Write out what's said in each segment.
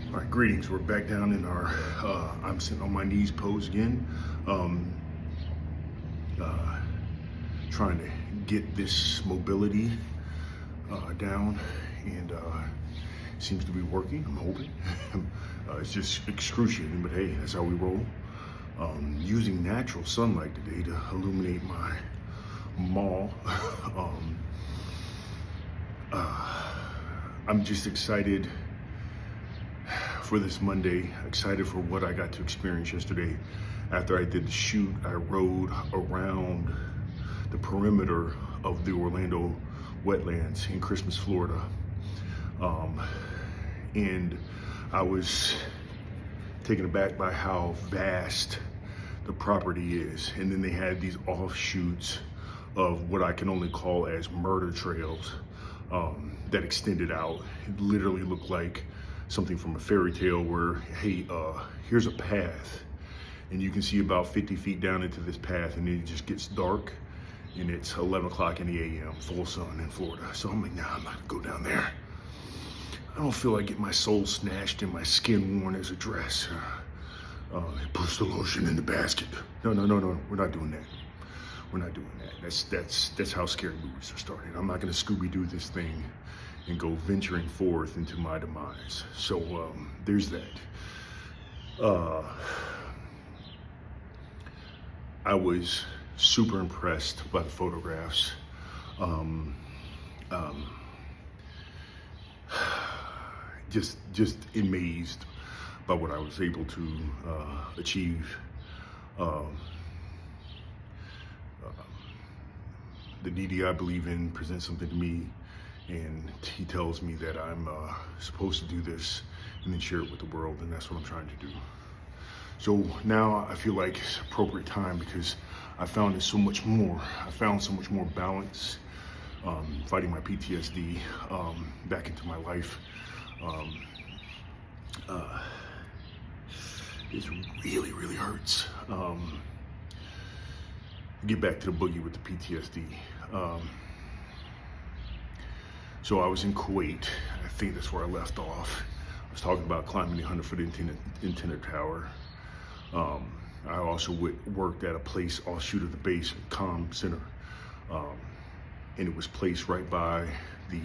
All right, greetings. We're back down in our I'm sitting on my knees pose again, um, uh, trying to get this mobility down, and seems to be working. I'm hoping. It's just excruciating, but hey, that's how we roll. Using natural sunlight today to illuminate my mall. um, I'm just excited for this Monday, excited for what I got to experience yesterday. After I did the shoot, I rode around the perimeter of the Orlando wetlands in Christmas, Florida. And I was taken aback by how vast the property is. And then they had these offshoots of what I can only call as murder trails that extended out. It literally looked like something from a fairy tale where, hey, here's a path, and you can see about 50 feet down into this path, and then it just gets dark, and it's 11 o'clock in the a.m., full sun in Florida. So I'm like, nah, I'm not gonna go down there. I don't feel like getting my soul snatched and my skin worn as a dress. Push the lotion in the basket. No, we're not doing that. We're not doing that. That's how scary movies are started. I'm not gonna Scooby-Doo this thing and go venturing forth into my demise. So there's that. I was super impressed by the photographs. Just amazed by what I was able to achieve. The DD I believe in presents something to me, and he tells me that I'm supposed to do this and then share it with the world, and that's what I'm trying to do. So now I feel like it's appropriate time because I found so much more. I found so much more balance, fighting my PTSD back into my life. It really hurts. Get back to the boogie with the PTSD. So I was in Kuwait. I think that's where I left off. I was talking about climbing the 100-foot antenna tower. I also worked at a place offshoot of the base, comm center, and it was placed right by the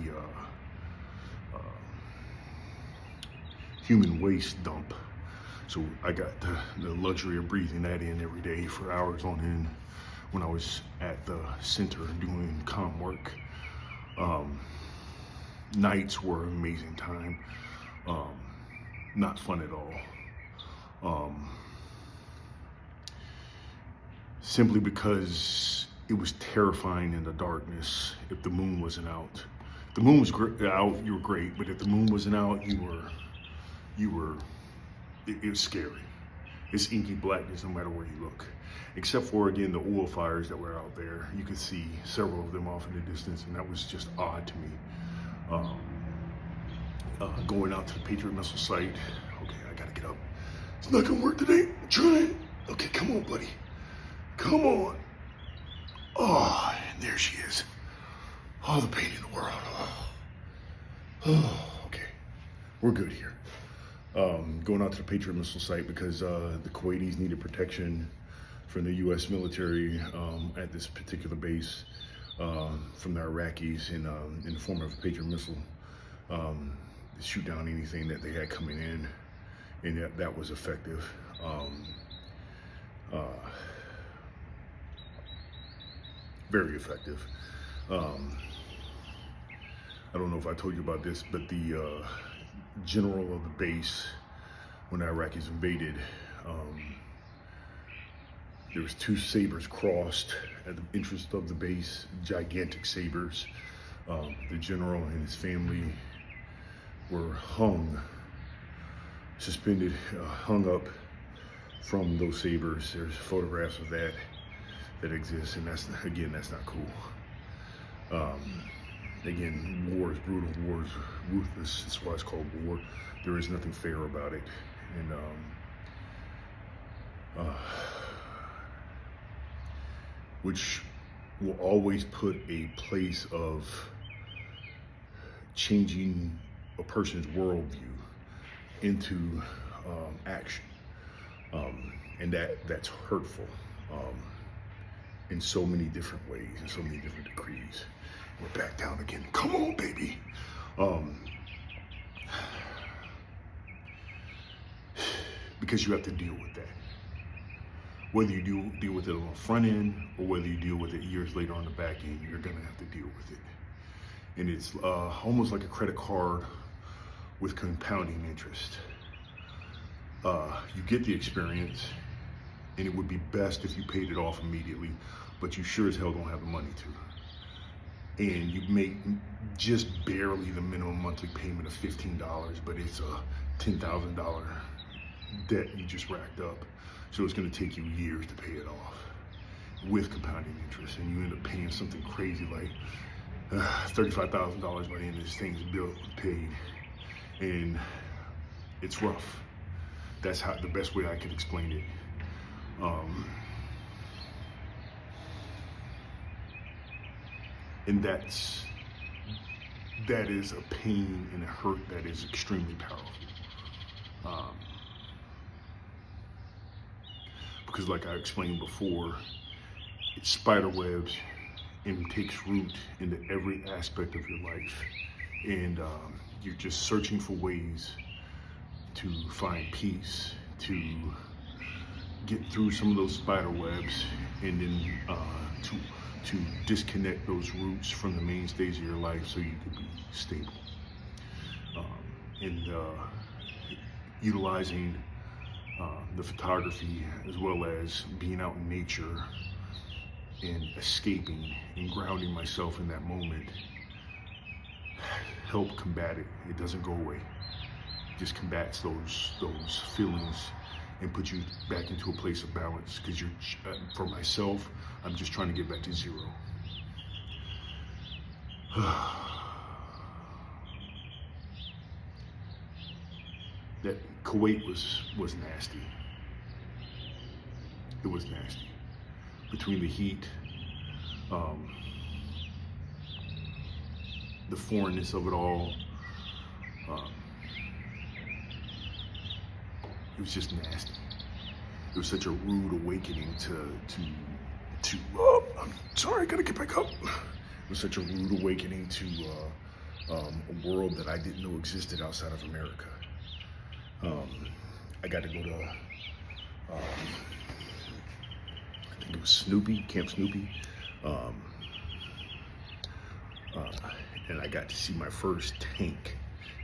human waste dump. So I got the luxury of breathing that in every day for hours on end when I was at the center doing comm work. Nights were an amazing time. Not fun at all. Simply because it was terrifying in the darkness. If the moon wasn't out, if the moon was out, you were great. But if the moon wasn't out, it was scary. It's inky blackness no matter where you look. Except for, again, the oil fires that were out there. You could see several of them off in the distance, and that was just odd to me. Going out to the Patriot missile site. Okay, I gotta get up. It's not gonna work today. I'm trying. Okay, come on, buddy. Come on. Oh, and there she is. All the pain in the world. Oh, okay. We're good here. Going out to the Patriot missile site because the Kuwaitis needed protection from the U.S. military at this particular base from the Iraqis in the form of a Patriot missile to shoot down anything that they had coming in, and that was effective. Very effective. I don't know if I told you about this, but the general of the base, when the Iraqis invaded, there was two sabers crossed at the entrance of the base, gigantic sabers. The general and his family were suspended, hung up from those sabers. There's photographs of that exist, and that's not cool. Again, war is brutal, war is ruthless. That's why it's called war. There is nothing fair about it. And which will always put a place of changing a person's worldview into action, and that's hurtful in so many different ways, in so many different degrees. We're back down again. Come on, baby. Because you have to deal with that. Whether you deal with it on the front end or whether you deal with it years later on the back end, you're gonna have to deal with it. And it's almost like a credit card with compounding interest. You get the experience, and it would be best if you paid it off immediately, but you sure as hell don't have the money to. And you make just barely the minimum monthly payment of $15, but it's a $10,000 debt you just racked up. So it's gonna take you years to pay it off with compounding interest, and you end up paying something crazy like $35,000 by the end of this thing's bill paid, and it's rough. That's how the best way I can explain it. And that is a pain and a hurt that is extremely powerful. Because like I explained before, it spider webs and takes root into every aspect of your life. And you're just searching for ways to find peace, to get through some of those spider webs, and then to disconnect those roots from the mainstays of your life so you can be stable. And utilizing the photography as well as being out in nature and escaping and grounding myself in that moment help combat it. It doesn't go away. It just combats those feelings and puts you back into a place of balance, because you're, for myself, I'm just trying to get back to zero. That Kuwait was nasty. It was nasty. Between the heat, the foreignness of it all, it was just nasty. It was such a rude awakening to I'm sorry, I gotta get back up. It was such a rude awakening to a world that I didn't know existed outside of America. I got to go to, I think it was Snoopy, Camp Snoopy, and I got to see my first tank,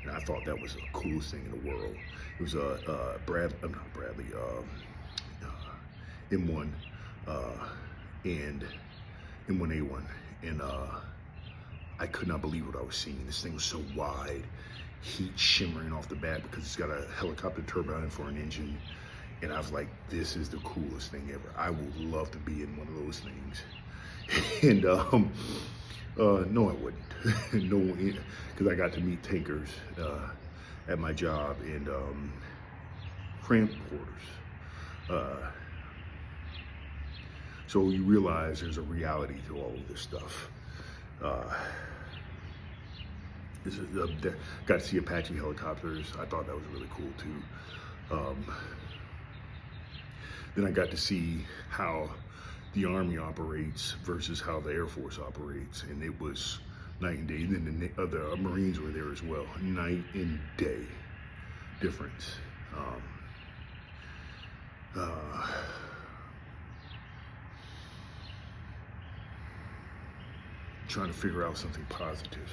and I thought that was the coolest thing in the world. It was a M1 and M1A1, and I could not believe what I was seeing. This thing was so wide, heat shimmering off the bat because it's got a helicopter turbine for an engine, and I was like, this is the coolest thing ever. I would love to be in one of those things. And no, I wouldn't. No, because I got to meet tankers at my job and cramped quarters. So you realize there's a reality to all of this stuff. Got to see Apache helicopters. I thought that was really cool too. Then I got to see how the Army operates versus how the Air Force operates, and it was night and day. And then the Marines were there as well. Night and day difference. Trying to figure out something positive.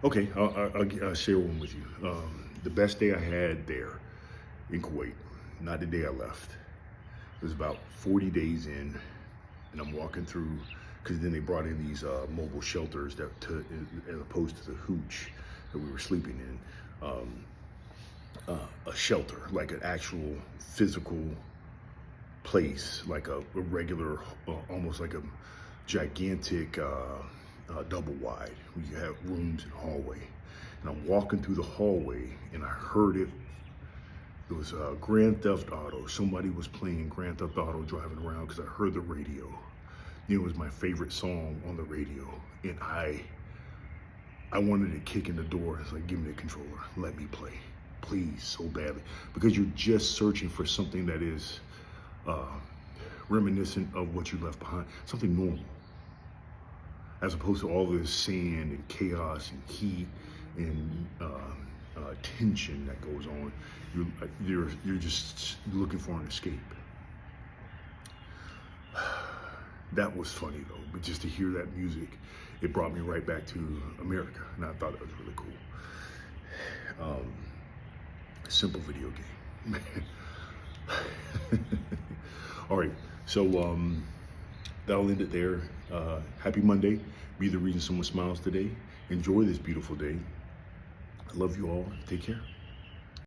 Okay, I'll share one with you. The best day I had there in Kuwait, not the day I left. It was about 40 days in, and I'm walking through, because then they brought in these mobile shelters that, as opposed to the hooch that we were sleeping in, a shelter, like an actual physical place, like a regular, almost like a gigantic double wide. You have rooms and hallway, and I'm walking through the hallway, and I heard it. It was Grand Theft Auto. Somebody was playing Grand Theft Auto driving around, because I heard the radio. It was my favorite song on the radio, and I I wanted to kick in the door. It's like, give me the controller, let me play, please, so badly. Because you're just searching for something that is reminiscent of what you left behind, something normal, as opposed to all this sand and chaos and heat and tension that goes on. You're just looking for an escape. That was funny though, but just to hear that music, it brought me right back to America, and I thought it was really cool. Simple video game. All right, so that'll end it there. Happy Monday. Be the reason someone smiles today. Enjoy this beautiful day. I love you all. Take care.